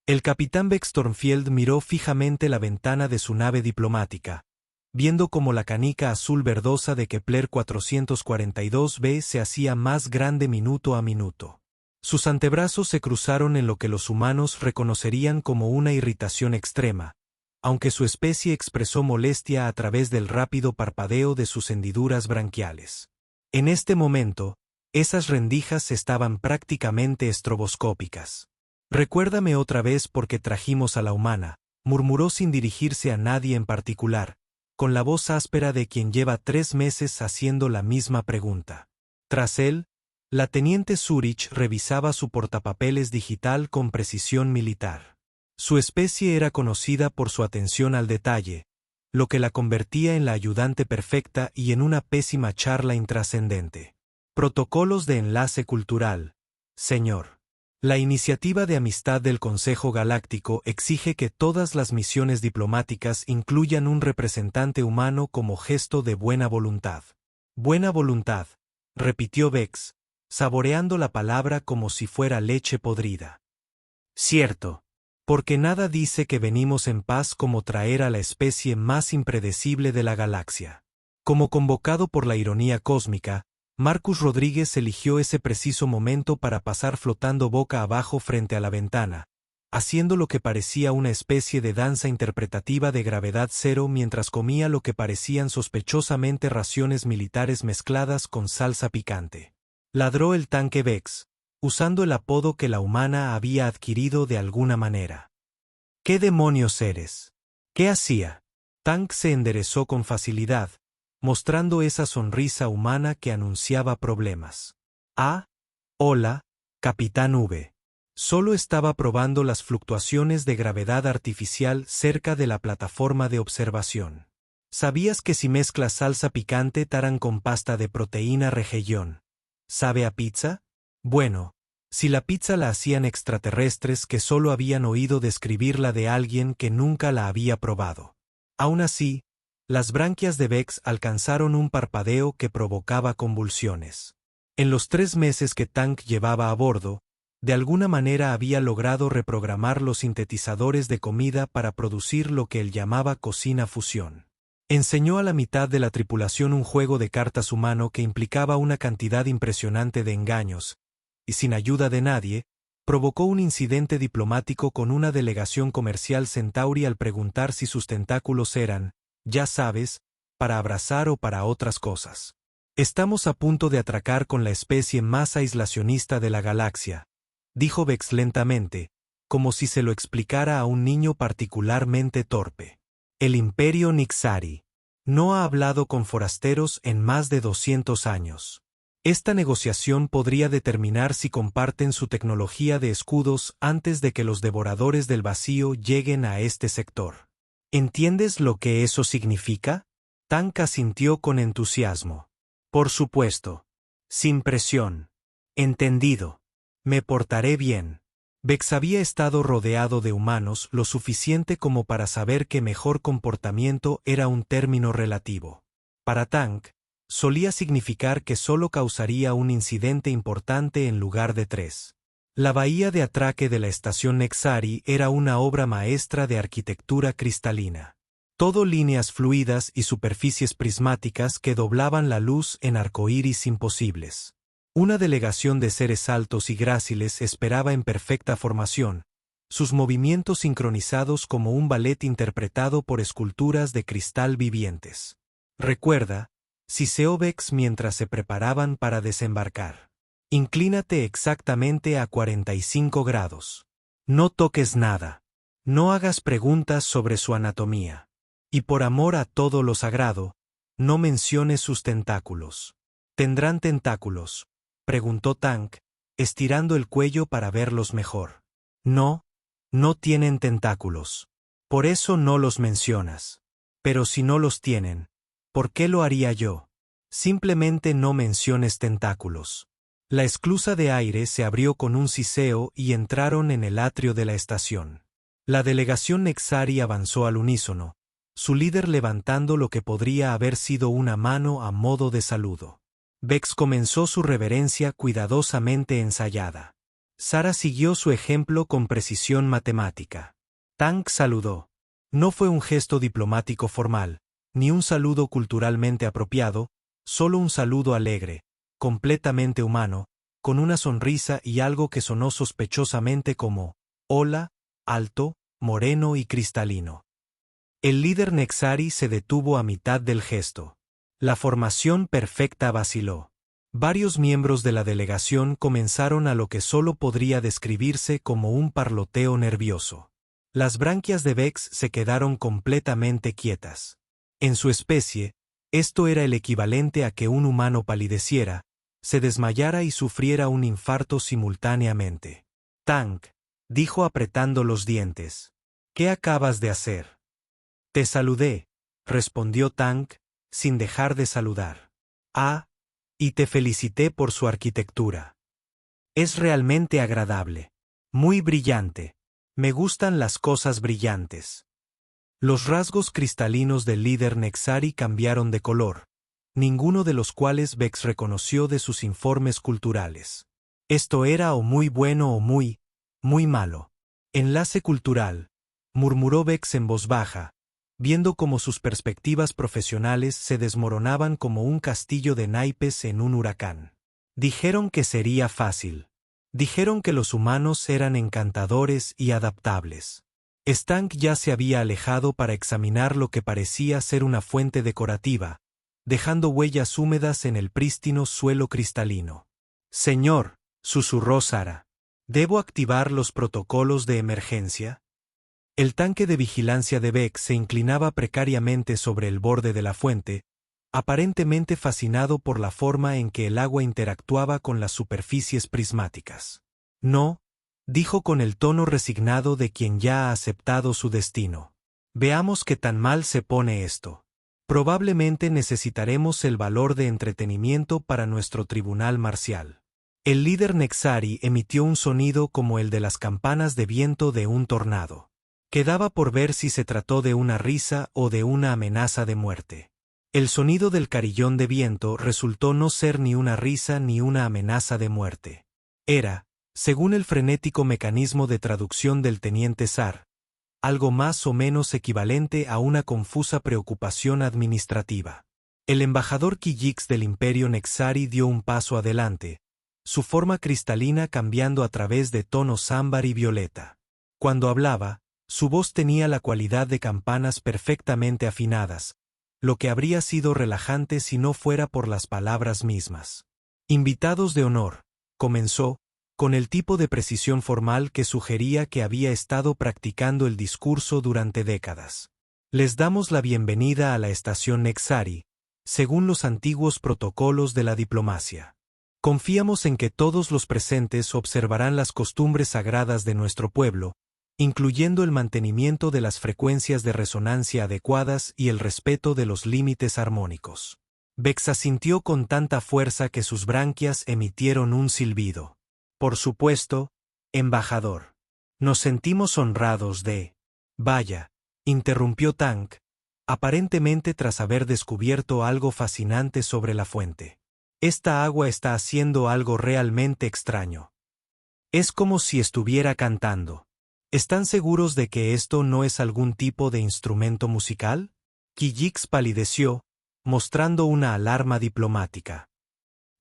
El capitán Beckstormfield miró fijamente la ventana de su nave diplomática, viendo cómo la canica azul verdosa de Kepler 442b se hacía más grande minuto a minuto. Sus antebrazos se cruzaron en lo que los humanos reconocerían como una irritación extrema, aunque su especie expresó molestia a través del rápido parpadeo de sus hendiduras branquiales. En este momento, esas rendijas estaban prácticamente estroboscópicas. «Recuérdame otra vez por qué trajimos a la humana», murmuró sin dirigirse a nadie en particular, con la voz áspera de quien lleva 3 meses haciendo la misma pregunta. Tras él, la teniente Zurich revisaba su portapapeles digital con precisión militar. Su especie era conocida por su atención al detalle, lo que la convertía en la ayudante perfecta y en una pésima charla intrascendente. Protocolos de enlace cultural, señor. La iniciativa de amistad del Consejo Galáctico exige que todas las misiones diplomáticas incluyan un representante humano como gesto de buena voluntad. Buena voluntad, repitió Vex, saboreando la palabra como si fuera leche podrida. Cierto. Porque nada dice que venimos en paz como traer a la especie más impredecible de la galaxia. Como convocado por la ironía cósmica, Marcus Rodríguez eligió ese preciso momento para pasar flotando boca abajo frente a la ventana, haciendo lo que parecía una especie de danza interpretativa de gravedad cero mientras comía lo que parecían sospechosamente raciones militares mezcladas con salsa picante. Ladró el tanque Vex, usando el apodo que la humana había adquirido de alguna manera. ¿Qué demonios eres? ¿Qué hacía? Tank se enderezó con facilidad, mostrando esa sonrisa humana que anunciaba problemas. Ah, hola, Capitán V. Solo estaba probando las fluctuaciones de gravedad artificial cerca de la plataforma de observación. ¿Sabías que si mezclas salsa picante taran con pasta de proteína rejellón, sabe a pizza? Bueno, si la pizza la hacían extraterrestres que solo habían oído describirla de alguien que nunca la había probado. Aún así, las branquias de Vex alcanzaron un parpadeo que provocaba convulsiones. En los 3 meses que Tank llevaba a bordo, de alguna manera había logrado reprogramar los sintetizadores de comida para producir lo que él llamaba cocina fusión. Enseñó a la mitad de la tripulación un juego de cartas humano que implicaba una cantidad impresionante de engaños, y sin ayuda de nadie, provocó un incidente diplomático con una delegación comercial Centauri al preguntar si sus tentáculos eran, ya sabes, para abrazar o para otras cosas. Estamos a punto de atracar con la especie más aislacionista de la galaxia, dijo Vex lentamente, como si se lo explicara a un niño particularmente torpe. El Imperio Nixari no ha hablado con forasteros en más de 200 años. Esta negociación podría determinar si comparten su tecnología de escudos antes de que los devoradores del vacío lleguen a este sector. ¿Entiendes lo que eso significa? Tank asintió con entusiasmo. Por supuesto. Sin presión. Entendido. Me portaré bien. Vex había estado rodeado de humanos lo suficiente como para saber que mejor comportamiento era un término relativo. Para Tank, solía significar que solo causaría un incidente importante en lugar de 3. La bahía de atraque de la estación Nexari era una obra maestra de arquitectura cristalina. Todo líneas fluidas y superficies prismáticas que doblaban la luz en arcoíris imposibles. Una delegación de seres altos y gráciles esperaba en perfecta formación, sus movimientos sincronizados como un ballet interpretado por esculturas de cristal vivientes. Recuerda, siseó Vex mientras se preparaban para desembarcar. Inclínate exactamente a 45 grados. No toques nada. No hagas preguntas sobre su anatomía. Y por amor a todo lo sagrado, no menciones sus tentáculos. ¿Tendrán tentáculos?, preguntó Tank, estirando el cuello para verlos mejor. No, no tienen tentáculos. Por eso no los mencionas. Pero si no los tienen, ¿por qué lo haría yo? Simplemente no menciones tentáculos. La esclusa de aire se abrió con un siseo y entraron en el atrio de la estación. La delegación Nexari avanzó al unísono, su líder levantando lo que podría haber sido una mano a modo de saludo. Vex comenzó su reverencia cuidadosamente ensayada. Sara siguió su ejemplo con precisión matemática. Tank saludó. No fue un gesto diplomático formal, ni un saludo culturalmente apropiado, solo un saludo alegre, completamente humano, con una sonrisa y algo que sonó sospechosamente como «hola», alto, moreno y cristalino. El líder Nexari se detuvo a mitad del gesto. La formación perfecta vaciló. Varios miembros de la delegación comenzaron a lo que solo podría describirse como un parloteo nervioso. Las branquias de Vex se quedaron completamente quietas. En su especie, esto era el equivalente a que un humano palideciera, se desmayara y sufriera un infarto simultáneamente. Tank, dijo apretando los dientes. ¿Qué acabas de hacer? Te saludé, respondió Tank, sin dejar de saludar. Ah, y te felicité por su arquitectura. Es realmente agradable. Muy brillante. Me gustan las cosas brillantes. Los rasgos cristalinos del líder Nexari cambiaron de color, ninguno de los cuales Vex reconoció de sus informes culturales. Esto era o muy bueno o muy malo. Enlace cultural, murmuró Vex en voz baja, viendo cómo sus perspectivas profesionales se desmoronaban como un castillo de naipes en un huracán. Dijeron que sería fácil. Dijeron que los humanos eran encantadores y adaptables. Stank ya se había alejado para examinar lo que parecía ser una fuente decorativa, dejando huellas húmedas en el prístino suelo cristalino. Señor, susurró Sara, ¿debo activar los protocolos de emergencia? El tanque de vigilancia de Vex se inclinaba precariamente sobre el borde de la fuente, aparentemente fascinado por la forma en que el agua interactuaba con las superficies prismáticas. No, dijo con el tono resignado de quien ya ha aceptado su destino. Veamos qué tan mal se pone esto. Probablemente necesitaremos el valor de entretenimiento para nuestro tribunal marcial. El líder Nexari emitió un sonido como el de las campanas de viento de un tornado. Quedaba por ver si se trató de una risa o de una amenaza de muerte. El sonido del carillón de viento resultó no ser ni una risa ni una amenaza de muerte. Era, según el frenético mecanismo de traducción del teniente Sar, algo más o menos equivalente a una confusa preocupación administrativa. El embajador Kijix del Imperio Nexari dio un paso adelante, su forma cristalina cambiando a través de tonos ámbar y violeta. Cuando hablaba, su voz tenía la cualidad de campanas perfectamente afinadas, lo que habría sido relajante si no fuera por las palabras mismas. Invitados de honor, comenzó, con el tipo de precisión formal que sugería que había estado practicando el discurso durante décadas. Les damos la bienvenida a la estación Nexari, según los antiguos protocolos de la diplomacia. Confiamos en que todos los presentes observarán las costumbres sagradas de nuestro pueblo, incluyendo el mantenimiento de las frecuencias de resonancia adecuadas y el respeto de los límites armónicos. Vex asintió con tanta fuerza que sus branquias emitieron un silbido. Por supuesto, embajador. Nos sentimos honrados de... Vaya, interrumpió Tank, aparentemente tras haber descubierto algo fascinante sobre la fuente. Esta agua está haciendo algo realmente extraño. Es como si estuviera cantando. ¿Están seguros de que esto no es algún tipo de instrumento musical? Kijix palideció, mostrando una alarma diplomática.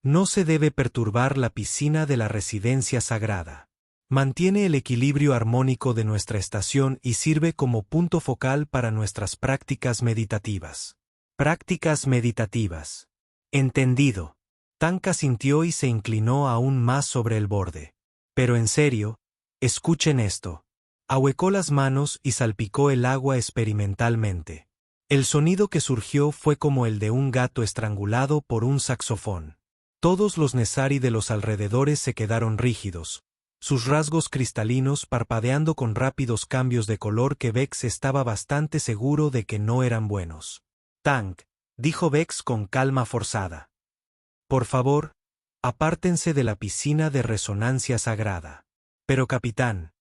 No se debe perturbar la piscina de la residencia sagrada. Mantiene el equilibrio armónico de nuestra estación y sirve como punto focal para nuestras prácticas meditativas. Prácticas meditativas. Entendido. Tank asintió y se inclinó aún más sobre el borde. Pero en serio, escuchen esto. Ahuecó las manos y salpicó el agua experimentalmente. El sonido que surgió fue como el de un gato estrangulado por un saxofón. Todos los Nexari de los alrededores se quedaron rígidos, sus rasgos cristalinos parpadeando con rápidos cambios de color que Vex estaba bastante seguro de que no eran buenos. Tank, dijo Vex con calma forzada. Por favor, apártense de la piscina de resonancia sagrada. Pero capitán,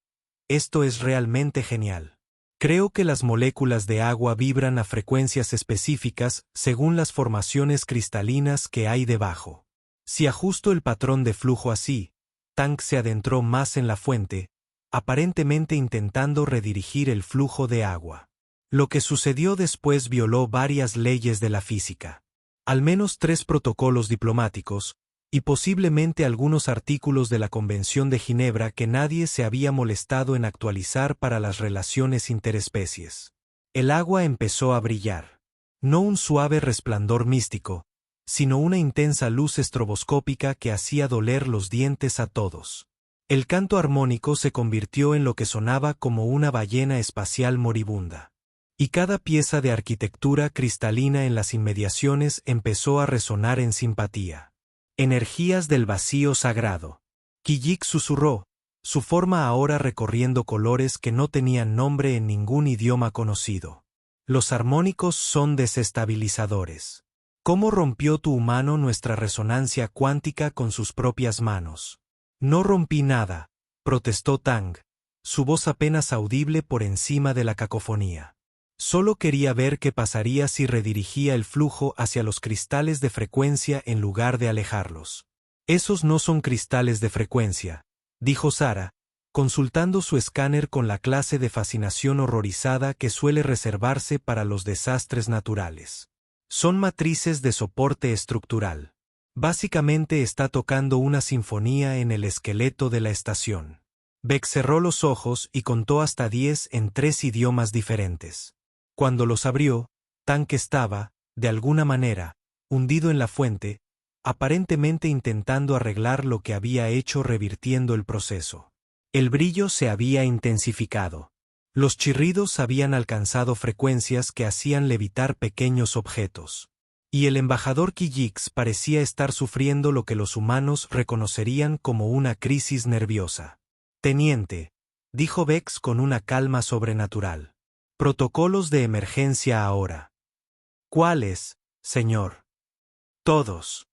esto es realmente genial. Creo que las moléculas de agua vibran a frecuencias específicas según las formaciones cristalinas que hay debajo. Si ajusto el patrón de flujo así, Tang se adentró más en la fuente, aparentemente intentando redirigir el flujo de agua. Lo que sucedió después violó varias leyes de la física. Al menos 3 protocolos diplomáticos, y posiblemente algunos artículos de la Convención de Ginebra que nadie se había molestado en actualizar para las relaciones interespecies. El agua empezó a brillar. No un suave resplandor místico, sino una intensa luz estroboscópica que hacía doler los dientes a todos. El canto armónico se convirtió en lo que sonaba como una ballena espacial moribunda. Y cada pieza de arquitectura cristalina en las inmediaciones empezó a resonar en simpatía. Energías del vacío sagrado. Kijik susurró, su forma ahora recorriendo colores que no tenían nombre en ningún idioma conocido. Los armónicos son desestabilizadores. ¿Cómo rompió tu humano nuestra resonancia cuántica con sus propias manos? No rompí nada, protestó Tang, su voz apenas audible por encima de la cacofonía. Solo quería ver qué pasaría si redirigía el flujo hacia los cristales de frecuencia en lugar de alejarlos. Esos no son cristales de frecuencia, dijo Sara, consultando su escáner con la clase de fascinación horrorizada que suele reservarse para los desastres naturales. Son matrices de soporte estructural. Básicamente está tocando una sinfonía en el esqueleto de la estación. Beck cerró los ojos y contó hasta 10 en 3 idiomas diferentes. Cuando los abrió, Tang estaba, de alguna manera, hundido en la fuente, aparentemente intentando arreglar lo que había hecho revirtiendo el proceso. El brillo se había intensificado. Los chirridos habían alcanzado frecuencias que hacían levitar pequeños objetos. Y el embajador Kijix parecía estar sufriendo lo que los humanos reconocerían como una crisis nerviosa. Teniente, dijo Vex con una calma sobrenatural. Protocolos de emergencia ahora. ¿Cuáles, señor? Todos.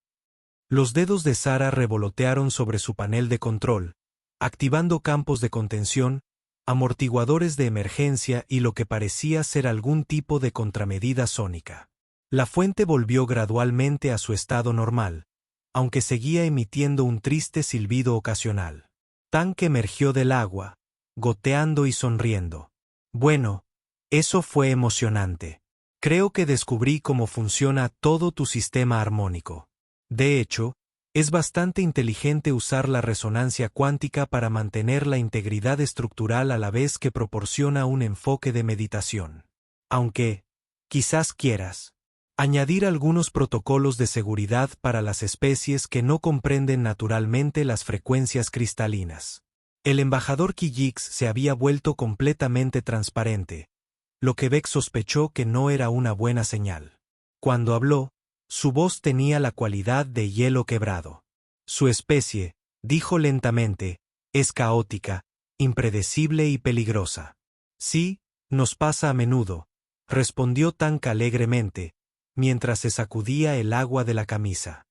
Los dedos de Sara revolotearon sobre su panel de control, activando campos de contención, amortiguadores de emergencia y lo que parecía ser algún tipo de contramedida sónica. La fuente volvió gradualmente a su estado normal, aunque seguía emitiendo un triste silbido ocasional. Tang emergió del agua, goteando y sonriendo. Bueno, eso fue emocionante. Creo que descubrí cómo funciona todo tu sistema armónico. De hecho, es bastante inteligente usar la resonancia cuántica para mantener la integridad estructural a la vez que proporciona un enfoque de meditación. Aunque, quizás quieras añadir algunos protocolos de seguridad para las especies que no comprenden naturalmente las frecuencias cristalinas. El embajador Kijix se había vuelto completamente transparente, lo que Beck sospechó que no era una buena señal. Cuando habló, su voz tenía la cualidad de hielo quebrado. Su especie, dijo lentamente, es caótica, impredecible y peligrosa. Sí, nos pasa a menudo, respondió Tang alegremente, mientras se sacudía el agua de la camisa.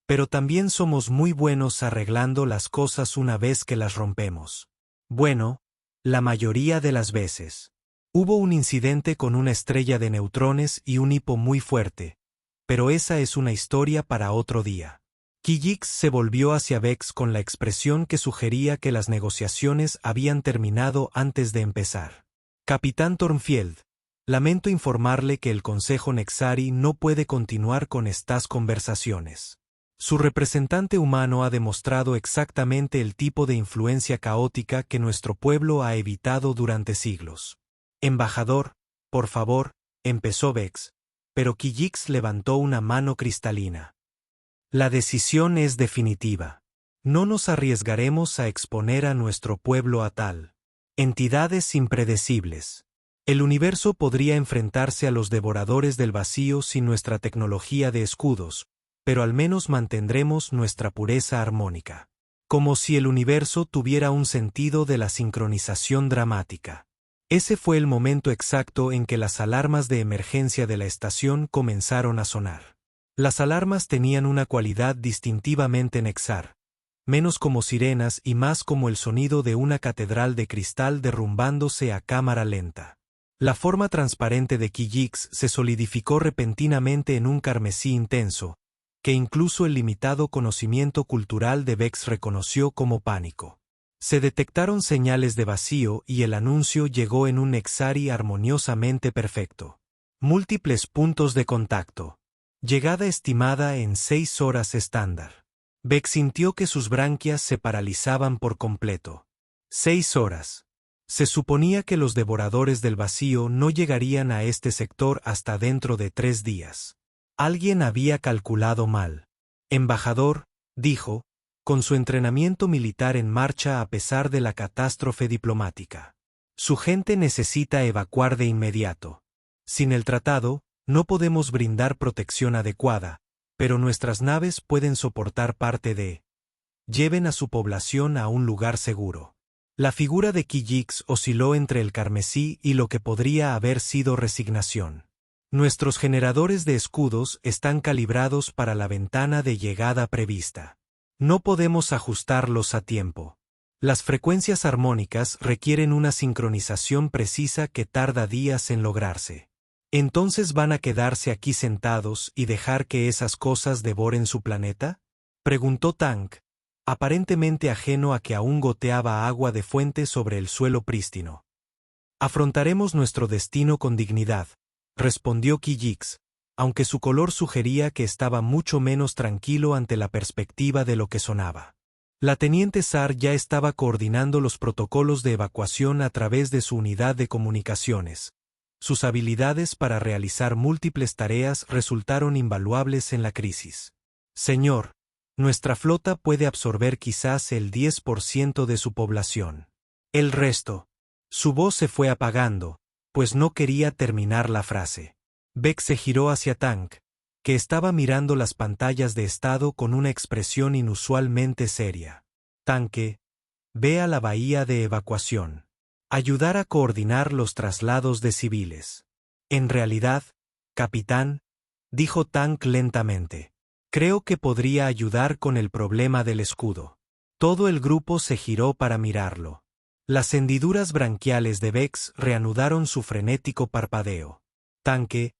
Pero también somos muy buenos arreglando las cosas una vez que las rompemos. Bueno, la mayoría de las veces. Hubo un incidente con una estrella de neutrones y un hipo muy fuerte, pero esa es una historia para otro día. Kijix se volvió hacia Vex con la expresión que sugería que las negociaciones habían terminado antes de empezar. Capitán Thornfield, lamento informarle que el Consejo Nexari no puede continuar con estas conversaciones. Su representante humano ha demostrado exactamente el tipo de influencia caótica que nuestro pueblo ha evitado durante siglos. Embajador, por favor, empezó Vex, pero Kijix levantó una mano cristalina. La decisión es definitiva. No nos arriesgaremos a exponer a nuestro pueblo a tal entidades impredecibles. El universo podría enfrentarse a los devoradores del vacío sin nuestra tecnología de escudos, pero al menos mantendremos nuestra pureza armónica. Como si el universo tuviera un sentido de la sincronización dramática. Ese fue el momento exacto en que las alarmas de emergencia de la estación comenzaron a sonar. Las alarmas tenían una cualidad distintivamente nexar, menos como sirenas y más como el sonido de una catedral de cristal derrumbándose a cámara lenta. La forma transparente de Kijix se solidificó repentinamente en un carmesí intenso, que incluso el limitado conocimiento cultural de Vex reconoció como pánico. Se detectaron señales de vacío y el anuncio llegó en un Nexari armoniosamente perfecto. Múltiples puntos de contacto. Llegada estimada en 6 horas estándar. Vex sintió que sus branquias se paralizaban por completo. 6 horas. Se suponía que los devoradores del vacío no llegarían a este sector hasta dentro de 3 días. Alguien había calculado mal. Embajador, dijo, con su entrenamiento militar en marcha a pesar de la catástrofe diplomática. Su gente necesita evacuar de inmediato. Sin el tratado, no podemos brindar protección adecuada, pero nuestras naves pueden soportar parte de. Lleven a su población a un lugar seguro. La figura de Kijix osciló entre el carmesí y lo que podría haber sido resignación. Nuestros generadores de escudos están calibrados para la ventana de llegada prevista. No podemos ajustarlos a tiempo. Las frecuencias armónicas requieren una sincronización precisa que tarda días en lograrse. ¿Entonces van a quedarse aquí sentados y dejar que esas cosas devoren su planeta? Preguntó Tank, aparentemente ajeno a que aún goteaba agua de fuente sobre el suelo prístino. Afrontaremos nuestro destino con dignidad, respondió Kijix, aunque su color sugería que estaba mucho menos tranquilo ante la perspectiva de lo que sonaba. La teniente Sar ya estaba coordinando los protocolos de evacuación a través de su unidad de comunicaciones. Sus habilidades para realizar múltiples tareas resultaron invaluables en la crisis. Señor, nuestra flota puede absorber quizás el 10% de su población. El resto. Su voz se fue apagando, pues no quería terminar la frase. Beck se giró hacia Tank, que estaba mirando las pantallas de estado con una expresión inusualmente seria. Tanque, ve a la bahía de evacuación. Ayudar a coordinar los traslados de civiles. En realidad, capitán, dijo Tank lentamente, creo que podría ayudar con el problema del escudo. Todo el grupo se giró para mirarlo. Las hendiduras branquiales de Vex reanudaron su frenético parpadeo. Tanque,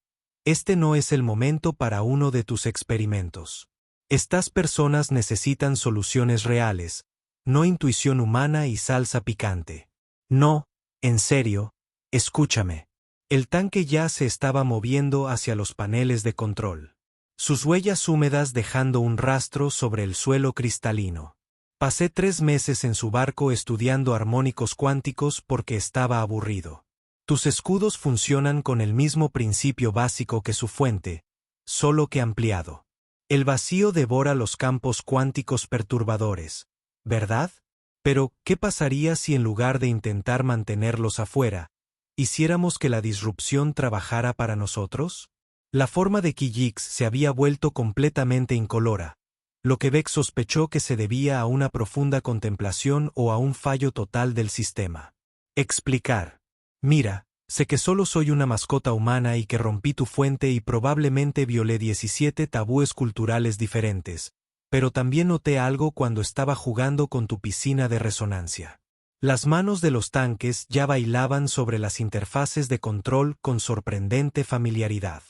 este no es el momento para uno de tus experimentos. Estas personas necesitan soluciones reales, no intuición humana y salsa picante. No, en serio, escúchame. El tanque ya se estaba moviendo hacia los paneles de control. Sus huellas húmedas dejando un rastro sobre el suelo cristalino. Pasé 3 meses en su barco estudiando armónicos cuánticos porque estaba aburrido. Tus escudos funcionan con el mismo principio básico que su fuente, solo que ampliado. El vacío devora los campos cuánticos perturbadores, ¿verdad? Pero, ¿qué pasaría si en lugar de intentar mantenerlos afuera, hiciéramos que la disrupción trabajara para nosotros? La forma de Kijix se había vuelto completamente incolora, lo que Beck sospechó que se debía a una profunda contemplación o a un fallo total del sistema. Explicar. Mira, sé que solo soy una mascota humana y que rompí tu fuente y probablemente violé 17 tabúes culturales diferentes, pero también noté algo cuando estaba jugando con tu piscina de resonancia. Las manos de los tanques ya bailaban sobre las interfaces de control con sorprendente familiaridad.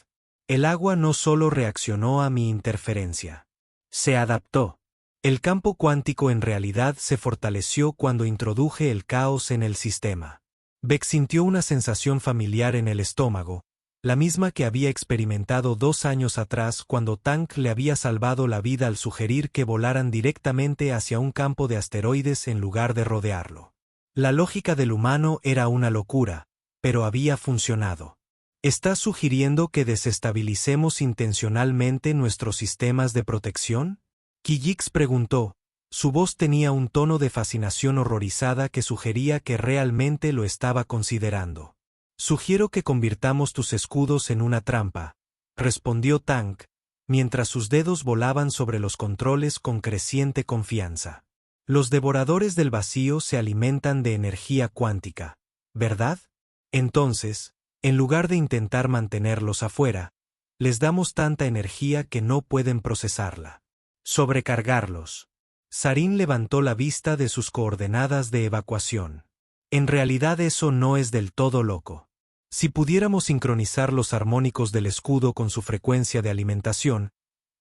El agua no solo reaccionó a mi interferencia. Se adaptó. El campo cuántico en realidad se fortaleció cuando introduje el caos en el sistema. Beck sintió una sensación familiar en el estómago, la misma que había experimentado 2 años atrás cuando Tank le había salvado la vida al sugerir que volaran directamente hacia un campo de asteroides en lugar de rodearlo. La lógica del humano era una locura, pero había funcionado. ¿Estás sugiriendo que desestabilicemos intencionalmente nuestros sistemas de protección? Kijix preguntó. Su voz tenía un tono de fascinación horrorizada que sugería que realmente lo estaba considerando. Sugiero que convirtamos tus escudos en una trampa, respondió Tank, mientras sus dedos volaban sobre los controles con creciente confianza. Los devoradores del vacío se alimentan de energía cuántica, ¿verdad? Entonces, en lugar de intentar mantenerlos afuera, les damos tanta energía que no pueden procesarla. Sobrecargarlos. Sarin levantó la vista de sus coordenadas de evacuación. En realidad eso no es del todo loco. Si pudiéramos sincronizar los armónicos del escudo con su frecuencia de alimentación,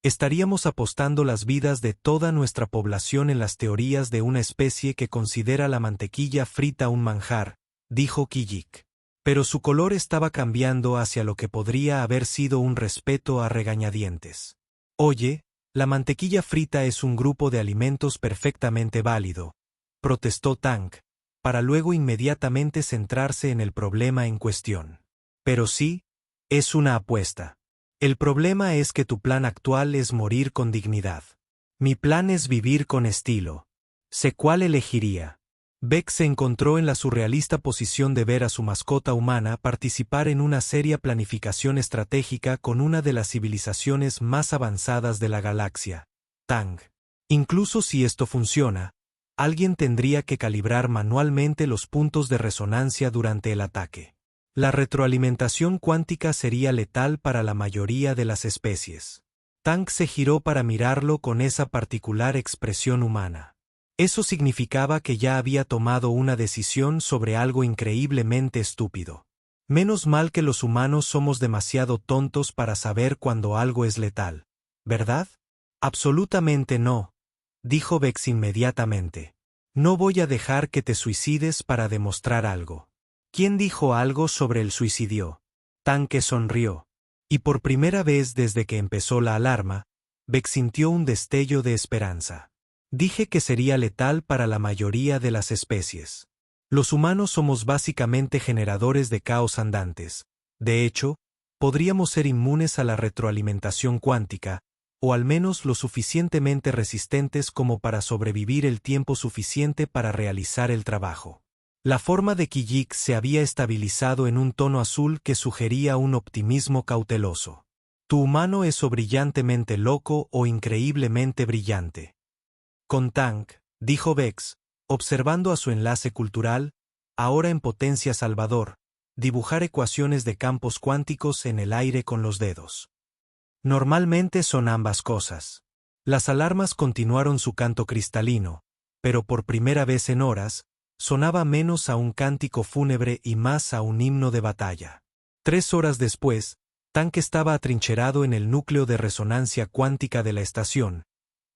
Estaríamos apostando las vidas de toda nuestra población en las teorías de una especie que considera la mantequilla frita un manjar, dijo Kijik. Pero su color estaba cambiando hacia lo que podría haber sido un respeto a regañadientes. Oye, la mantequilla frita es un grupo de alimentos perfectamente válido, protestó Tang, para luego inmediatamente centrarse en el problema en cuestión. Pero sí, es una apuesta. El problema es que tu plan actual es morir con dignidad. Mi plan es vivir con estilo. Sé cuál elegiría. Beck se encontró en la surrealista posición de ver a su mascota humana participar en una seria planificación estratégica con una de las civilizaciones más avanzadas de la galaxia, Tang. Incluso si esto funciona, alguien tendría que calibrar manualmente los puntos de resonancia durante el ataque. La retroalimentación cuántica sería letal para la mayoría de las especies. Tang se giró para mirarlo con esa particular expresión humana. Eso significaba que ya había tomado una decisión sobre algo increíblemente estúpido. Menos mal que los humanos somos demasiado tontos para saber cuando algo es letal, ¿verdad? Absolutamente no, dijo Vex inmediatamente. No voy a dejar que te suicides para demostrar algo. ¿Quién dijo algo sobre el suicidio? Tang sonrió. Y por primera vez desde que empezó la alarma, Vex sintió un destello de esperanza. Dije que sería letal para la mayoría de las especies. Los humanos somos básicamente generadores de caos andantes. De hecho, podríamos ser inmunes a la retroalimentación cuántica, o al menos lo suficientemente resistentes como para sobrevivir el tiempo suficiente para realizar el trabajo. La forma de Kijik se había estabilizado en un tono azul que sugería un optimismo cauteloso. Tu humano es o brillantemente loco o increíblemente brillante. Con Tang, dijo Vex, observando a su enlace cultural, ahora en potencia Salvador, dibujar ecuaciones de campos cuánticos en el aire con los dedos. Normalmente son ambas cosas. Las alarmas continuaron su canto cristalino, pero por primera vez en horas, sonaba menos a un cántico fúnebre y más a un himno de batalla. 3 horas después, Tang estaba atrincherado en el núcleo de resonancia cuántica de la estación,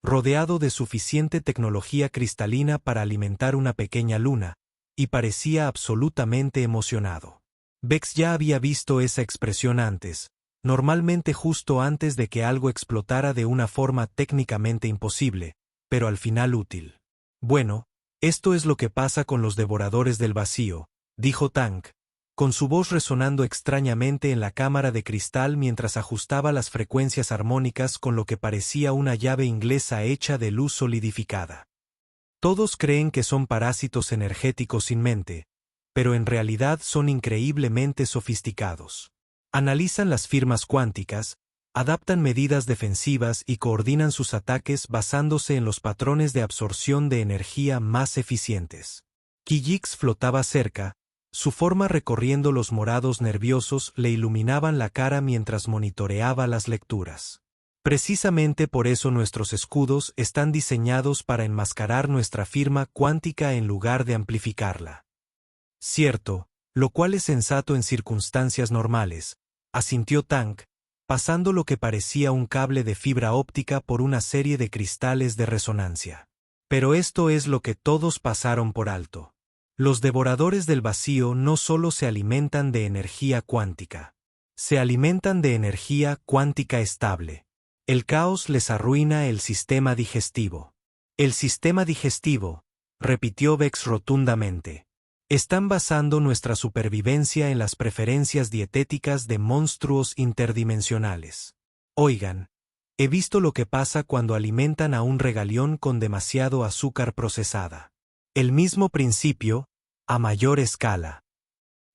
rodeado de suficiente tecnología cristalina para alimentar una pequeña luna, y parecía absolutamente emocionado. Vex ya había visto esa expresión antes, normalmente justo antes de que algo explotara de una forma técnicamente imposible, pero al final útil. Bueno, esto es lo que pasa con los devoradores del vacío, dijo Tang, con su voz resonando extrañamente en la cámara de cristal mientras ajustaba las frecuencias armónicas con lo que parecía una llave inglesa hecha de luz solidificada. Todos creen que son parásitos energéticos sin mente, pero en realidad son increíblemente sofisticados. Analizan las firmas cuánticas, adaptan medidas defensivas y coordinan sus ataques basándose en los patrones de absorción de energía más eficientes. Kijix flotaba cerca, su forma recorriendo los morados nerviosos le iluminaban la cara mientras monitoreaba las lecturas. Precisamente por eso nuestros escudos están diseñados para enmascarar nuestra firma cuántica en lugar de amplificarla. Cierto, lo cual es sensato en circunstancias normales, asintió Tang, pasando lo que parecía un cable de fibra óptica por una serie de cristales de resonancia. Pero esto es lo que todos pasaron por alto. Los devoradores del vacío no solo se alimentan de energía cuántica. Se alimentan de energía cuántica estable. El caos les arruina el sistema digestivo. El sistema digestivo, repitió Vex rotundamente. Están basando nuestra supervivencia en las preferencias dietéticas de monstruos interdimensionales. Oigan, he visto lo que pasa cuando alimentan a un regalión con demasiado azúcar procesada. El mismo principio, a mayor escala.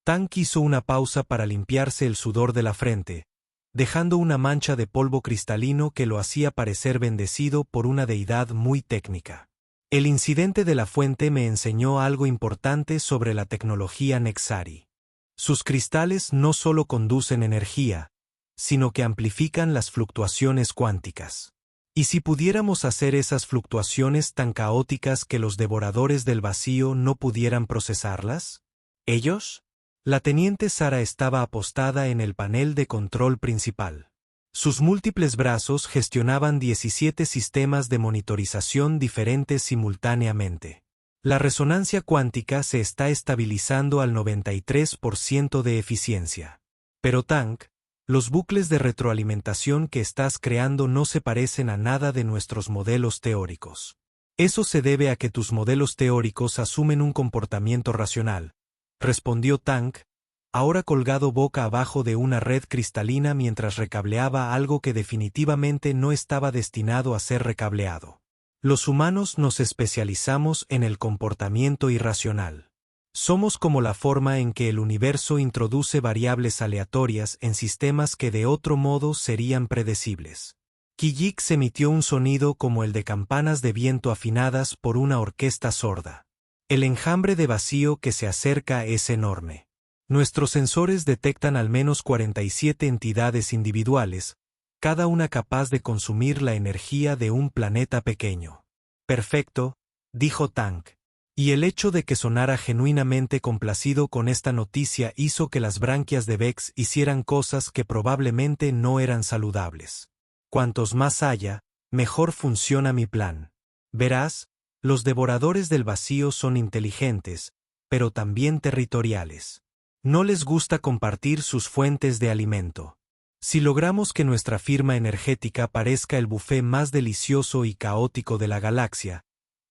Tang hizo una pausa para limpiarse el sudor de la frente, dejando una mancha de polvo cristalino que lo hacía parecer bendecido por una deidad muy técnica. El incidente de la fuente me enseñó algo importante sobre la tecnología Nexari. Sus cristales no solo conducen energía, sino que amplifican las fluctuaciones cuánticas. ¿Y si pudiéramos hacer esas fluctuaciones tan caóticas que los devoradores del vacío no pudieran procesarlas? ¿Ellos? La teniente Sara estaba apostada en el panel de control principal. Sus múltiples brazos gestionaban 17 sistemas de monitorización diferentes simultáneamente. La resonancia cuántica se está estabilizando al 93% de eficiencia. Pero Tank, los bucles de retroalimentación que estás creando no se parecen a nada de nuestros modelos teóricos. Eso se debe a que tus modelos teóricos asumen un comportamiento racional, respondió Tank, ahora colgado boca abajo de una red cristalina mientras recableaba algo que definitivamente no estaba destinado a ser recableado. Los humanos nos especializamos en el comportamiento irracional. Somos como la forma en que el universo introduce variables aleatorias en sistemas que de otro modo serían predecibles. Kijix emitió un sonido como el de campanas de viento afinadas por una orquesta sorda. El enjambre de vacío que se acerca es enorme. Nuestros sensores detectan al menos 47 entidades individuales, cada una capaz de consumir la energía de un planeta pequeño. Perfecto, dijo Tank. Y el hecho de que sonara genuinamente complacido con esta noticia hizo que las branquias de Vex hicieran cosas que probablemente no eran saludables. Cuantos más haya, mejor funciona mi plan. Verás, los devoradores del vacío son inteligentes, pero también territoriales. No les gusta compartir sus fuentes de alimento. Si logramos que nuestra firma energética parezca el buffet más delicioso y caótico de la galaxia,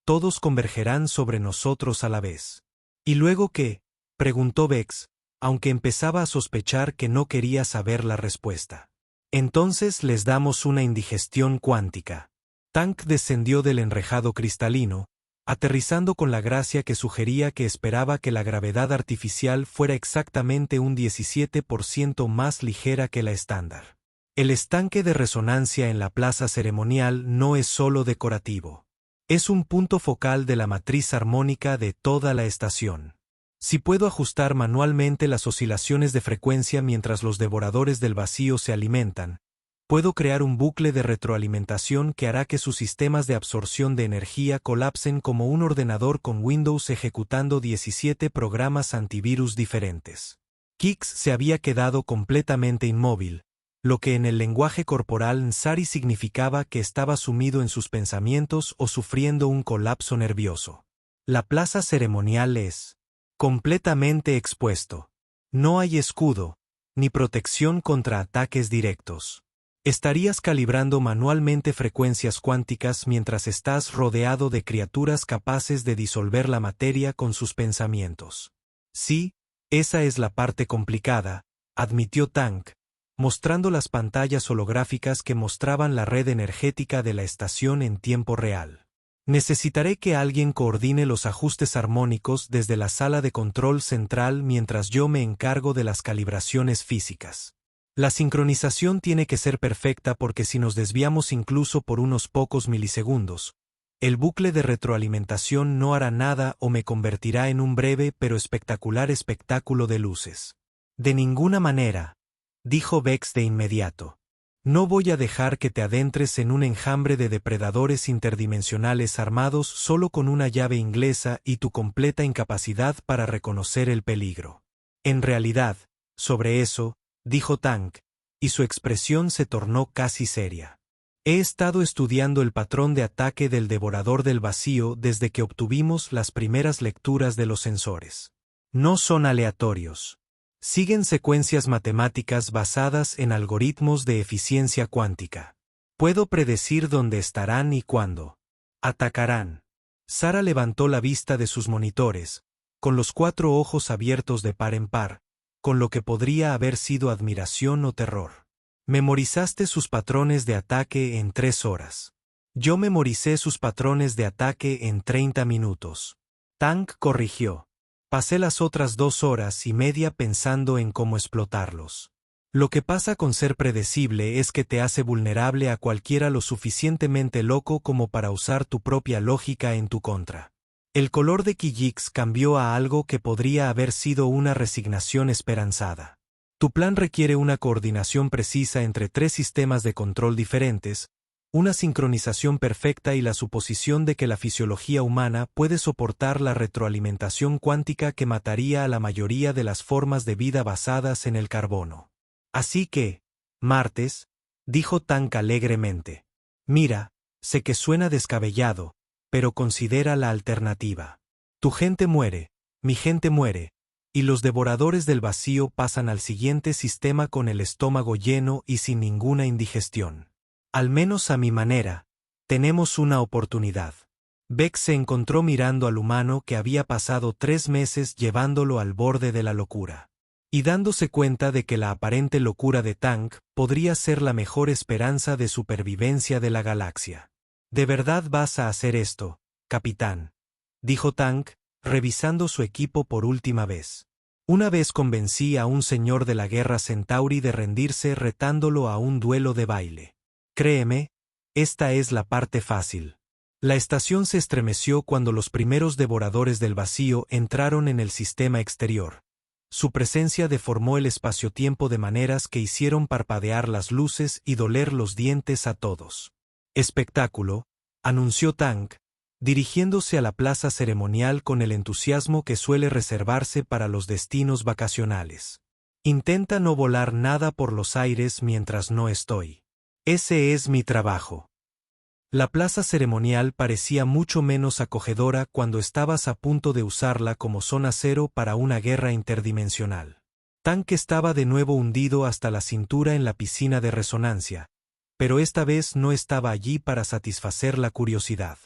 todos convergerán sobre nosotros a la vez. ¿Y luego qué?, preguntó Vex, aunque empezaba a sospechar que no quería saber la respuesta. Entonces les damos una indigestión cuántica. Tank descendió del enrejado cristalino, aterrizando con la gracia que sugería que esperaba que la gravedad artificial fuera exactamente un 17% más ligera que la estándar. El estanque de resonancia en la plaza ceremonial no es solo decorativo. Es un punto focal de la matriz armónica de toda la estación. Si puedo ajustar manualmente las oscilaciones de frecuencia mientras los devoradores del vacío se alimentan, puedo crear un bucle de retroalimentación que hará que sus sistemas de absorción de energía colapsen como un ordenador con Windows ejecutando 17 programas antivirus diferentes. Kix se había quedado completamente inmóvil, lo que en el lenguaje corporal Nsari significaba que estaba sumido en sus pensamientos o sufriendo un colapso nervioso. La plaza ceremonial es completamente expuesto. No hay escudo, ni protección contra ataques directos. Estarías calibrando manualmente frecuencias cuánticas mientras estás rodeado de criaturas capaces de disolver la materia con sus pensamientos. Sí, esa es la parte complicada, admitió Tank, mostrando las pantallas holográficas que mostraban la red energética de la estación en tiempo real. Necesitaré que alguien coordine los ajustes armónicos desde la sala de control central mientras yo me encargo de las calibraciones físicas. La sincronización tiene que ser perfecta porque si nos desviamos incluso por unos pocos milisegundos, el bucle de retroalimentación no hará nada o me convertirá en un breve pero espectacular espectáculo de luces. De ninguna manera, dijo Vex de inmediato. No voy a dejar que te adentres en un enjambre de depredadores interdimensionales armados solo con una llave inglesa y tu completa incapacidad para reconocer el peligro. En realidad, sobre eso, dijo Tank, y su expresión se tornó casi seria. He estado estudiando el patrón de ataque del devorador del vacío desde que obtuvimos las primeras lecturas de los sensores. No son aleatorios. Siguen secuencias matemáticas basadas en algoritmos de eficiencia cuántica. Puedo predecir dónde estarán y cuándo atacarán. Sara levantó la vista de sus monitores, con los 4 ojos abiertos de par en par, con lo que podría haber sido admiración o terror. Memorizaste sus patrones de ataque en 3 horas. Yo memoricé sus patrones de ataque en 30 minutos. Tank corrigió. Pasé las otras 2 horas y media pensando en cómo explotarlos. Lo que pasa con ser predecible es que te hace vulnerable a cualquiera lo suficientemente loco como para usar tu propia lógica en tu contra. El color de Kijix cambió a algo que podría haber sido una resignación esperanzada. Tu plan requiere una coordinación precisa entre 3 sistemas de control diferentes, una sincronización perfecta y la suposición de que la fisiología humana puede soportar la retroalimentación cuántica que mataría a la mayoría de las formas de vida basadas en el carbono. Así que, martes, dijo Tank alegremente. Mira, sé que suena descabellado, pero considera la alternativa. Tu gente muere, mi gente muere, y los devoradores del vacío pasan al siguiente sistema con el estómago lleno y sin ninguna indigestión. Al menos a mi manera, tenemos una oportunidad. Vex se encontró mirando al humano que había pasado 3 meses llevándolo al borde de la locura. Y dándose cuenta de que la aparente locura de Tank podría ser la mejor esperanza de supervivencia de la galaxia. ¿De verdad vas a hacer esto, capitán?, dijo Tank, revisando su equipo por última vez. Una vez convencí a un señor de la guerra Centauri de rendirse retándolo a un duelo de baile. Créeme, esta es la parte fácil. La estación se estremeció cuando los primeros devoradores del vacío entraron en el sistema exterior. Su presencia deformó el espacio-tiempo de maneras que hicieron parpadear las luces y doler los dientes a todos. Espectáculo, anunció Tank, dirigiéndose a la plaza ceremonial con el entusiasmo que suele reservarse para los destinos vacacionales. Intenta no volar nada por los aires mientras no estoy. Ese es mi trabajo. La plaza ceremonial parecía mucho menos acogedora cuando estabas a punto de usarla como zona cero para una guerra interdimensional. Tank estaba de nuevo hundido hasta la cintura en la piscina de resonancia, pero esta vez no estaba allí para satisfacer la curiosidad.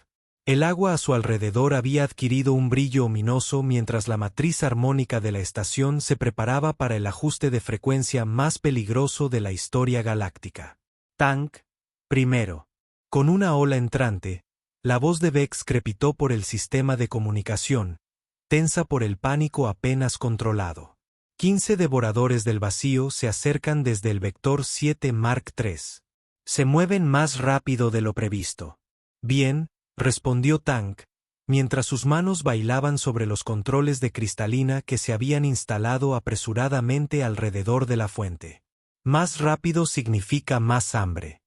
El agua a su alrededor había adquirido un brillo ominoso mientras la matriz armónica de la estación se preparaba para el ajuste de frecuencia más peligroso de la historia galáctica. Tank, primero. Con una ola entrante, la voz de Vex crepitó por el sistema de comunicación, tensa por el pánico apenas controlado. 15 devoradores del vacío se acercan desde el Vector 7 Mark III. Se mueven más rápido de lo previsto. Bien, respondió Tank, mientras sus manos bailaban sobre los controles de cristalina que se habían instalado apresuradamente alrededor de la fuente. Más rápido significa más hambre.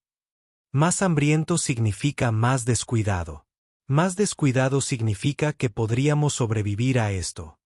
Más hambriento significa más descuidado. Más descuidado significa que podríamos sobrevivir a esto.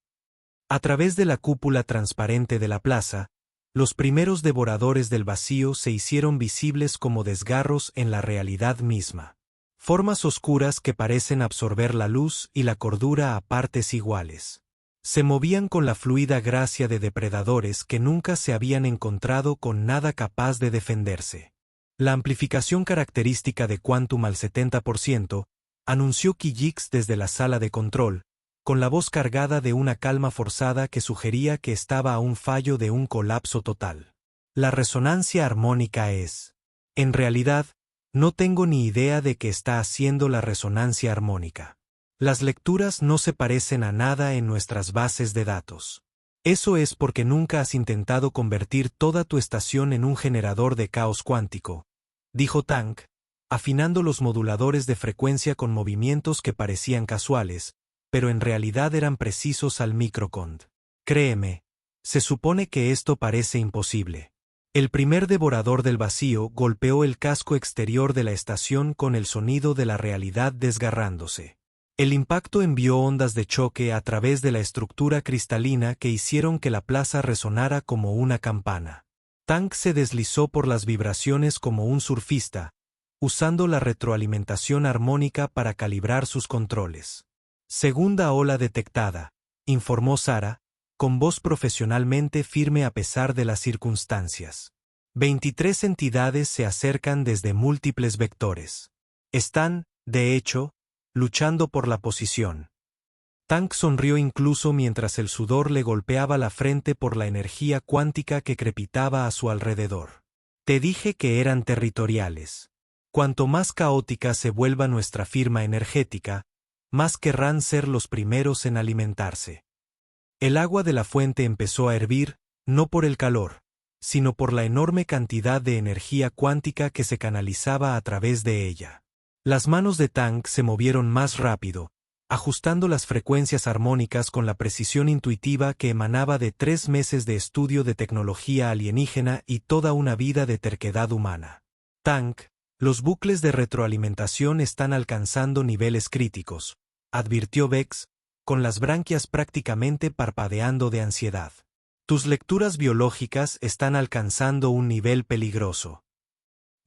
A través de la cúpula transparente de la plaza, los primeros devoradores del vacío se hicieron visibles como desgarros en la realidad misma. Formas oscuras que parecen absorber la luz y la cordura a partes iguales. Se movían con la fluida gracia de depredadores que nunca se habían encontrado con nada capaz de defenderse. La amplificación característica de Quantum al 70%, anunció Kijix desde la sala de control, con la voz cargada de una calma forzada que sugería que estaba a un fallo de un colapso total. La resonancia armónica es. En realidad, no tengo ni idea de qué está haciendo la resonancia armónica. Las lecturas no se parecen a nada en nuestras bases de datos. Eso es porque nunca has intentado convertir toda tu estación en un generador de caos cuántico, dijo Tank, afinando los moduladores de frecuencia con movimientos que parecían casuales, pero en realidad eran precisos al microcond. Créeme, se supone que esto parece imposible. El primer devorador del vacío golpeó el casco exterior de la estación con el sonido de la realidad desgarrándose. El impacto envió ondas de choque a través de la estructura cristalina que hicieron que la plaza resonara como una campana. Tank se deslizó por las vibraciones como un surfista, usando la retroalimentación armónica para calibrar sus controles. Segunda ola detectada, informó Sara, con voz profesionalmente firme a pesar de las circunstancias. 23 entidades se acercan desde múltiples vectores. Están, de hecho, luchando por la posición. Tank sonrió incluso mientras el sudor le golpeaba la frente por la energía cuántica que crepitaba a su alrededor. Te dije que eran territoriales. Cuanto más caótica se vuelva nuestra firma energética, más querrán ser los primeros en alimentarse. El agua de la fuente empezó a hervir, no por el calor, sino por la enorme cantidad de energía cuántica que se canalizaba a través de ella. Las manos de Tank se movieron más rápido, ajustando las frecuencias armónicas con la precisión intuitiva que emanaba de 3 meses de estudio de tecnología alienígena y toda una vida de terquedad humana. Tank, los bucles de retroalimentación están alcanzando niveles críticos, advirtió Vex, con las branquias prácticamente parpadeando de ansiedad. Tus lecturas biológicas están alcanzando un nivel peligroso.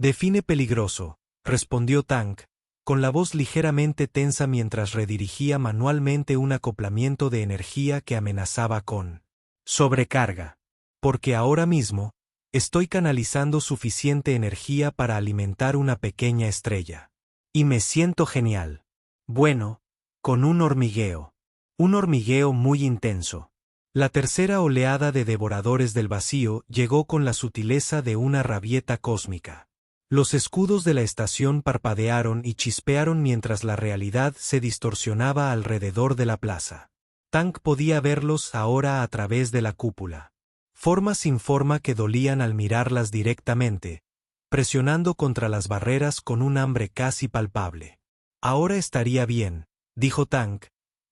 Define peligroso, respondió Tang, con la voz ligeramente tensa mientras redirigía manualmente un acoplamiento de energía que amenazaba con sobrecarga. Porque ahora mismo, estoy canalizando suficiente energía para alimentar una pequeña estrella. Y me siento genial. Bueno, con un hormigueo. Un hormigueo muy intenso. La tercera oleada de devoradores del vacío llegó con la sutileza de una rabieta cósmica. Los escudos de la estación parpadearon y chispearon mientras la realidad se distorsionaba alrededor de la plaza. Tang podía verlos ahora a través de la cúpula. Formas sin forma que dolían al mirarlas directamente, presionando contra las barreras con un hambre casi palpable. Ahora estaría bien, dijo Tang,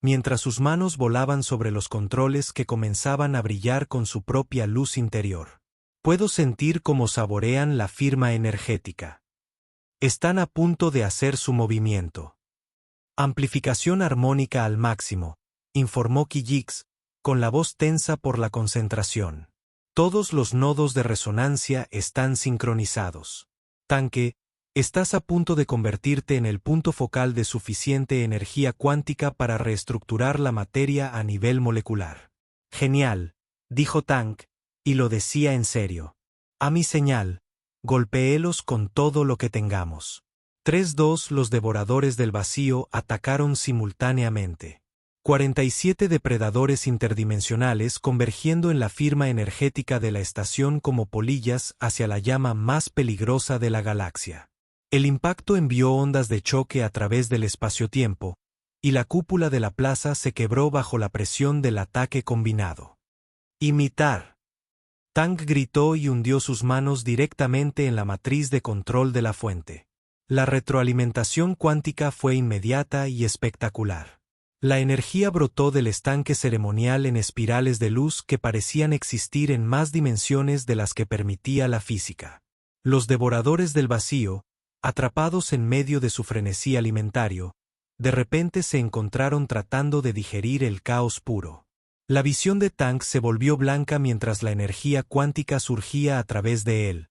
mientras sus manos volaban sobre los controles que comenzaban a brillar con su propia luz interior. Puedo sentir cómo saborean la firma energética. Están a punto de hacer su movimiento. Amplificación armónica al máximo, informó Kijix, con la voz tensa por la concentración. Todos los nodos de resonancia están sincronizados. Tanque, estás a punto de convertirte en el punto focal de suficiente energía cuántica para reestructurar la materia a nivel molecular. Genial, dijo Tang, y lo decía en serio. A mi señal, golpéelos con todo lo que tengamos. 3-2 Los devoradores del vacío atacaron simultáneamente. 47 depredadores interdimensionales convergiendo en la firma energética de la estación como polillas hacia la llama más peligrosa de la galaxia. El impacto envió ondas de choque a través del espacio-tiempo, y la cúpula de la plaza se quebró bajo la presión del ataque combinado. Imitar. Tang gritó y hundió sus manos directamente en la matriz de control de la fuente. La retroalimentación cuántica fue inmediata y espectacular. La energía brotó del estanque ceremonial en espirales de luz que parecían existir en más dimensiones de las que permitía la física. Los devoradores del vacío, atrapados en medio de su frenesí alimentario, de repente se encontraron tratando de digerir el caos puro. La visión de Tang se volvió blanca mientras la energía cuántica surgía a través de él,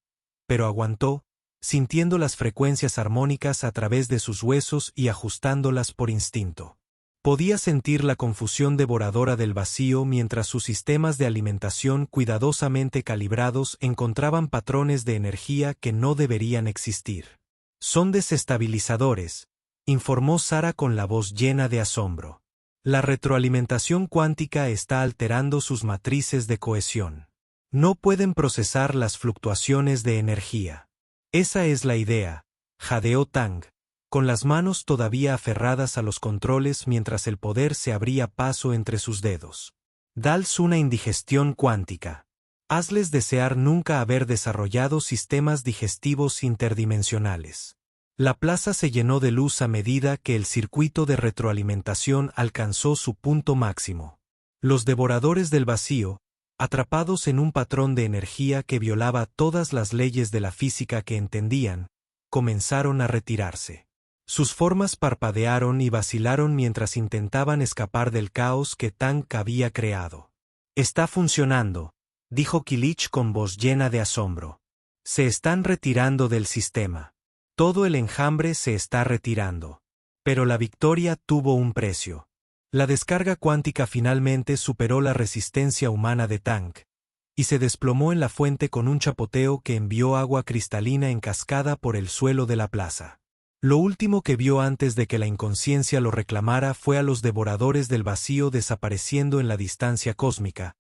pero aguantó, sintiendo las frecuencias armónicas a través de sus huesos y ajustándolas por instinto. Podía sentir la confusión devoradora del vacío mientras sus sistemas de alimentación cuidadosamente calibrados encontraban patrones de energía que no deberían existir. Son desestabilizadores, informó Sara con la voz llena de asombro. La retroalimentación cuántica está alterando sus matrices de cohesión. No pueden procesar las fluctuaciones de energía. Esa es la idea, jadeó Tang, con las manos todavía aferradas a los controles mientras el poder se abría paso entre sus dedos. Dales una indigestión cuántica. Hazles desear nunca haber desarrollado sistemas digestivos interdimensionales. La plaza se llenó de luz a medida que el circuito de retroalimentación alcanzó su punto máximo. Los devoradores del vacío, atrapados en un patrón de energía que violaba todas las leyes de la física que entendían, comenzaron a retirarse. Sus formas parpadearon y vacilaron mientras intentaban escapar del caos que Tang había creado. Está funcionando, dijo Kilich con voz llena de asombro. Se están retirando del sistema. Todo el enjambre se está retirando. Pero la victoria tuvo un precio. La descarga cuántica finalmente superó la resistencia humana de Tang, y se desplomó en la fuente con un chapoteo que envió agua cristalina en cascada por el suelo de la plaza. Lo último que vio antes de que la inconsciencia lo reclamara fue a los devoradores del vacío desapareciendo en la distancia cósmica,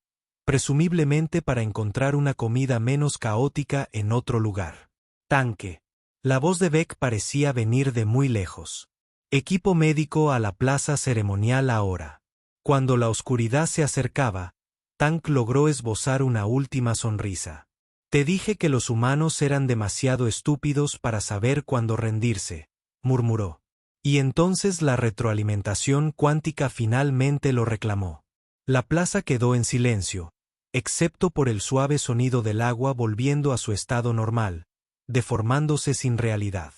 presumiblemente para encontrar una comida menos caótica en otro lugar. Tanque. La voz de Beck parecía venir de muy lejos. Equipo médico a la plaza ceremonial ahora. Cuando la oscuridad se acercaba, Tang logró esbozar una última sonrisa. Te dije que los humanos eran demasiado estúpidos para saber cuándo rendirse, murmuró. Y entonces la retroalimentación cuántica finalmente lo reclamó. La plaza quedó en silencio, excepto por el suave sonido del agua volviendo a su estado normal, deformándose sin realidad.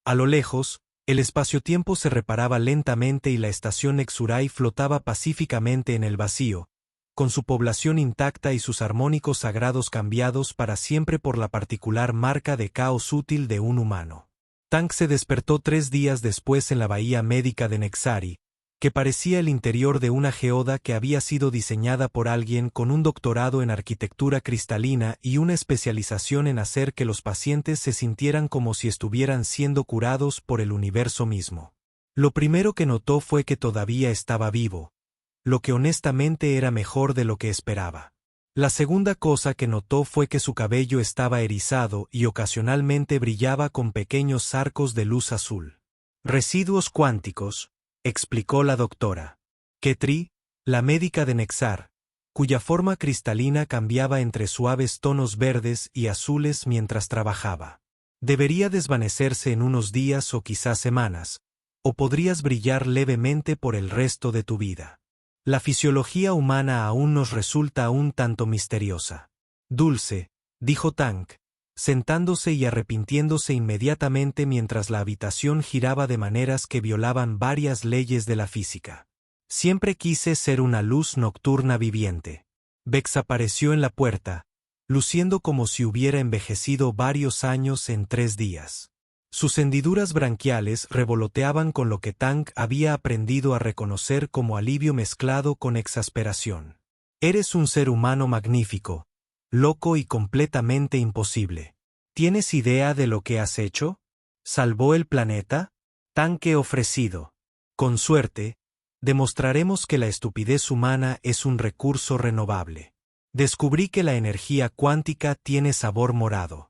A lo lejos, el espacio-tiempo se reparaba lentamente y la estación Exurai flotaba pacíficamente en el vacío, con su población intacta y sus armónicos sagrados cambiados para siempre por la particular marca de caos útil de un humano. Tank se despertó 3 días después en la bahía médica de Nexari, que parecía el interior de una geoda que había sido diseñada por alguien con un doctorado en arquitectura cristalina y una especialización en hacer que los pacientes se sintieran como si estuvieran siendo curados por el universo mismo. Lo primero que notó fue que todavía estaba vivo, lo que honestamente era mejor de lo que esperaba. La segunda cosa que notó fue que su cabello estaba erizado y ocasionalmente brillaba con pequeños arcos de luz azul. Residuos cuánticos, explicó la doctora. Ketri, la médica de Nexar, cuya forma cristalina cambiaba entre suaves tonos verdes y azules mientras trabajaba. Debería desvanecerse en unos días o quizás semanas, o podrías brillar levemente por el resto de tu vida. La fisiología humana aún nos resulta un tanto misteriosa. Dulce, dijo Tank, sentándose y arrepintiéndose inmediatamente mientras la habitación giraba de maneras que violaban varias leyes de la física. Siempre quise ser una luz nocturna viviente. Bex apareció en la puerta, luciendo como si hubiera envejecido varios años en 3 días. Sus hendiduras branquiales revoloteaban con lo que Tank había aprendido a reconocer como alivio mezclado con exasperación. Eres un ser humano magnífico, loco y completamente imposible. ¿Tienes idea de lo que has hecho? ¿Salvó el planeta? Tanque ofrecido. Con suerte, demostraremos que la estupidez humana es un recurso renovable. Descubrí que la energía cuántica tiene sabor morado.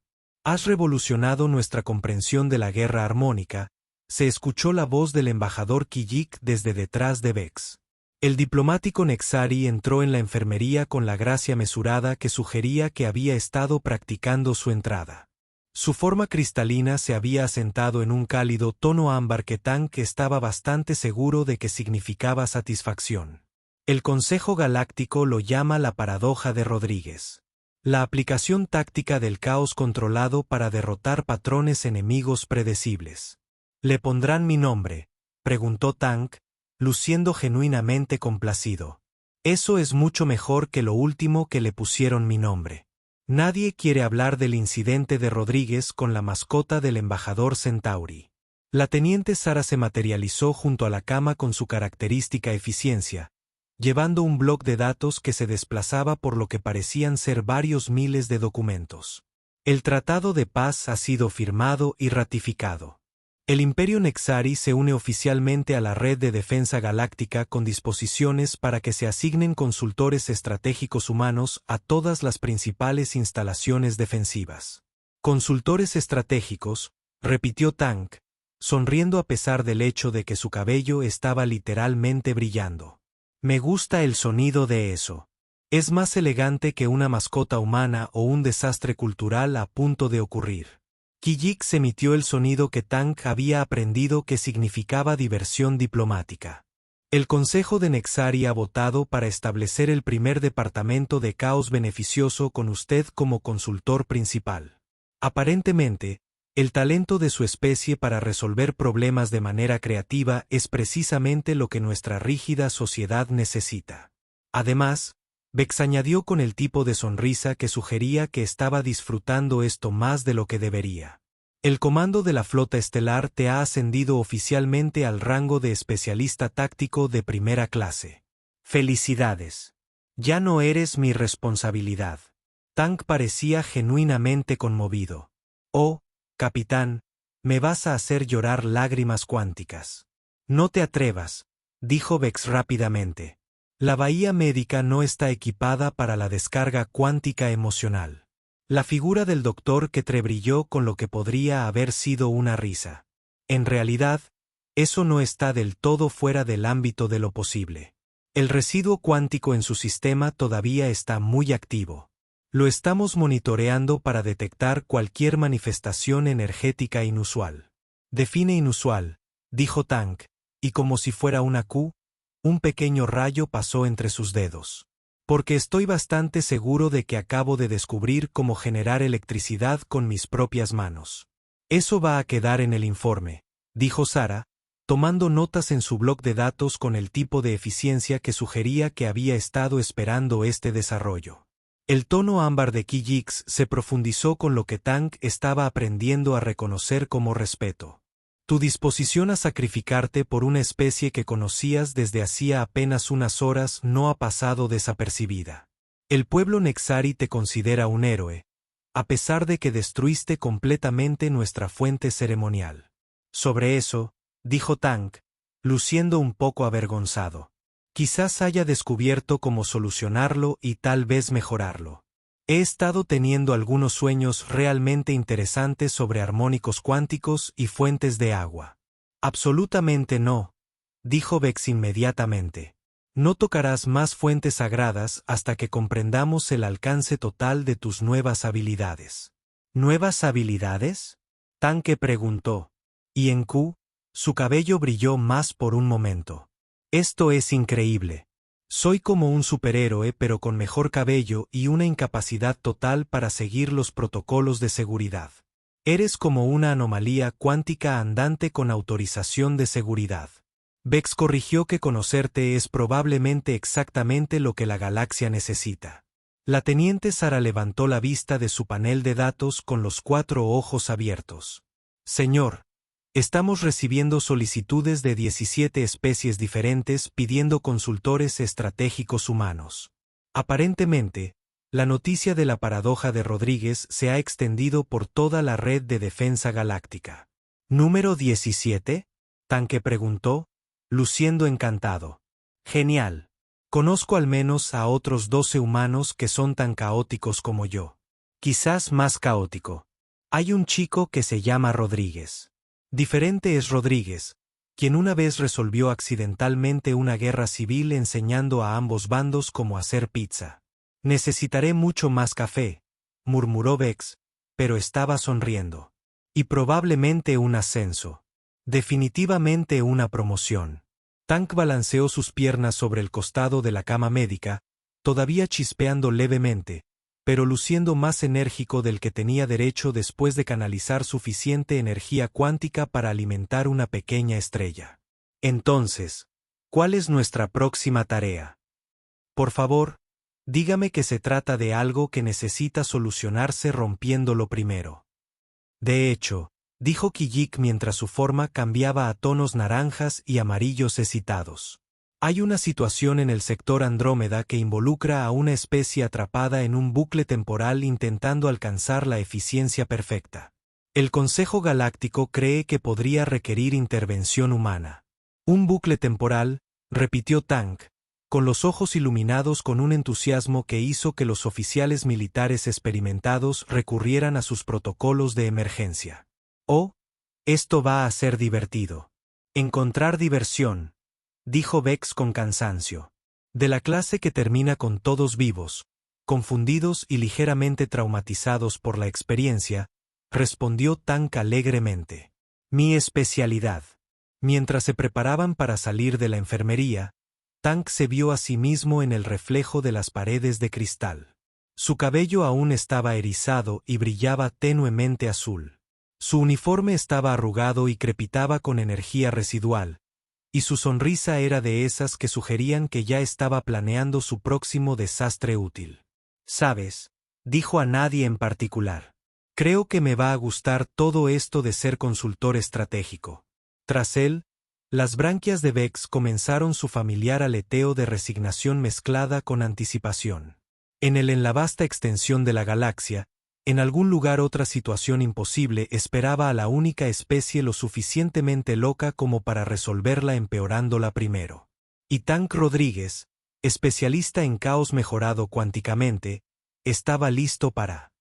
Has revolucionado nuestra comprensión de la guerra armónica, se escuchó la voz del embajador Kijik desde detrás de Bex. El diplomático Nexari entró en la enfermería con la gracia mesurada que sugería que había estado practicando su entrada. Su forma cristalina se había asentado en un cálido tono ámbar que Tank estaba bastante seguro de que significaba satisfacción. El Consejo Galáctico lo llama la paradoja de Rodríguez. La aplicación táctica del caos controlado para derrotar patrones enemigos predecibles. ¿Le pondrán mi nombre?, preguntó Tank, luciendo genuinamente complacido. Eso es mucho mejor que lo último que le pusieron mi nombre. Nadie quiere hablar del incidente de Rodríguez con la mascota del embajador Centauri. La teniente Sara se materializó junto a la cama con su característica eficiencia, llevando un bloc de datos que se desplazaba por lo que parecían ser varios miles de documentos. El Tratado de Paz ha sido firmado y ratificado. El Imperio Nexari se une oficialmente a la Red de Defensa Galáctica con disposiciones para que se asignen consultores estratégicos humanos a todas las principales instalaciones defensivas. Consultores estratégicos, repitió Tank, sonriendo a pesar del hecho de que su cabello estaba literalmente brillando. Me gusta el sonido de eso. Es más elegante que una mascota humana o un desastre cultural a punto de ocurrir. Kijik emitió el sonido que Tank había aprendido que significaba diversión diplomática. El Consejo de Nexari ha votado para establecer el primer departamento de caos beneficioso con usted como consultor principal. Aparentemente, el talento de su especie para resolver problemas de manera creativa es precisamente lo que nuestra rígida sociedad necesita. Además, Bex añadió con el tipo de sonrisa que sugería que estaba disfrutando esto más de lo que debería. El comando de la flota estelar te ha ascendido oficialmente al rango de especialista táctico de primera clase. Felicidades. Ya no eres mi responsabilidad. Tank parecía genuinamente conmovido. Oh, capitán, me vas a hacer llorar lágrimas cuánticas. No te atrevas, dijo Bex rápidamente. La bahía médica no está equipada para la descarga cuántica emocional. La figura del doctor Ketre brilló con lo que podría haber sido una risa. En realidad, eso no está del todo fuera del ámbito de lo posible. El residuo cuántico en su sistema todavía está muy activo. Lo estamos monitoreando para detectar cualquier manifestación energética inusual. Define inusual, dijo Tank, y como si fuera una Q, un pequeño rayo pasó entre sus dedos. Porque estoy bastante seguro de que acabo de descubrir cómo generar electricidad con mis propias manos. Eso va a quedar en el informe, dijo Sara, tomando notas en su bloc de datos con el tipo de eficiencia que sugería que había estado esperando este desarrollo. El tono ámbar de Kijix se profundizó con lo que Tang estaba aprendiendo a reconocer como respeto. Tu disposición a sacrificarte por una especie que conocías desde hacía apenas unas horas no ha pasado desapercibida. El pueblo Nexari te considera un héroe, a pesar de que destruiste completamente nuestra fuente ceremonial. Sobre eso, dijo Tang, luciendo un poco avergonzado. Quizás haya descubierto cómo solucionarlo y tal vez mejorarlo. He estado teniendo algunos sueños realmente interesantes sobre armónicos cuánticos y fuentes de agua. Absolutamente no, dijo Vex inmediatamente. No tocarás más fuentes sagradas hasta que comprendamos el alcance total de tus nuevas habilidades. ¿Nuevas habilidades? Tanque preguntó. Y en Q, su cabello brilló más por un momento. Esto es increíble. Soy como un superhéroe pero con mejor cabello y una incapacidad total para seguir los protocolos de seguridad. Eres como una anomalía cuántica andante con autorización de seguridad. Vex corrigió que conocerte es probablemente exactamente lo que la galaxia necesita. La teniente Sara levantó la vista de su panel de datos con los 4 ojos abiertos. Señor, estamos recibiendo solicitudes de 17 especies diferentes pidiendo consultores estratégicos humanos. Aparentemente, la noticia de la paradoja de Rodríguez se ha extendido por toda la red de defensa galáctica. ¿Número 17? Tanque preguntó, luciendo encantado. Genial. Conozco al menos a otros 12 humanos que son tan caóticos como yo. Quizás más caótico. Hay un chico que se llama Rodríguez. Diferente es Rodríguez, quien una vez resolvió accidentalmente una guerra civil enseñando a ambos bandos cómo hacer pizza. Necesitaré mucho más café, murmuró Vex, pero estaba sonriendo. Y probablemente un ascenso. Definitivamente una promoción. Tank balanceó sus piernas sobre el costado de la cama médica, todavía chispeando levemente, pero luciendo más enérgico del que tenía derecho después de canalizar suficiente energía cuántica para alimentar una pequeña estrella. Entonces, ¿cuál es nuestra próxima tarea? Por favor, dígame que se trata de algo que necesita solucionarse rompiéndolo primero. De hecho, dijo Kijik mientras su forma cambiaba a tonos naranjas y amarillos excitados. Hay una situación en el sector Andrómeda que involucra a una especie atrapada en un bucle temporal intentando alcanzar la eficiencia perfecta. El Consejo Galáctico cree que podría requerir intervención humana. Un bucle temporal, repitió Tank, con los ojos iluminados con un entusiasmo que hizo que los oficiales militares experimentados recurrieran a sus protocolos de emergencia. Oh, esto va a ser divertido. Encontrar diversión, dijo Vex con cansancio. De la clase que termina con todos vivos, confundidos y ligeramente traumatizados por la experiencia, respondió Tank alegremente. Mi especialidad. Mientras se preparaban para salir de la enfermería, Tank se vio a sí mismo en el reflejo de las paredes de cristal. Su cabello aún estaba erizado y brillaba tenuemente azul. Su uniforme estaba arrugado y crepitaba con energía residual, y su sonrisa era de esas que sugerían que ya estaba planeando su próximo desastre útil. «¿Sabes?», dijo a nadie en particular. «Creo que me va a gustar todo esto de ser consultor estratégico». Tras él, las branquias de Vex comenzaron su familiar aleteo de resignación mezclada con anticipación. En la vasta extensión de la galaxia, en algún lugar otra situación imposible esperaba a la única especie lo suficientemente loca como para resolverla empeorándola primero. Y Tank Rodríguez, especialista en caos mejorado cuánticamente, estaba listo para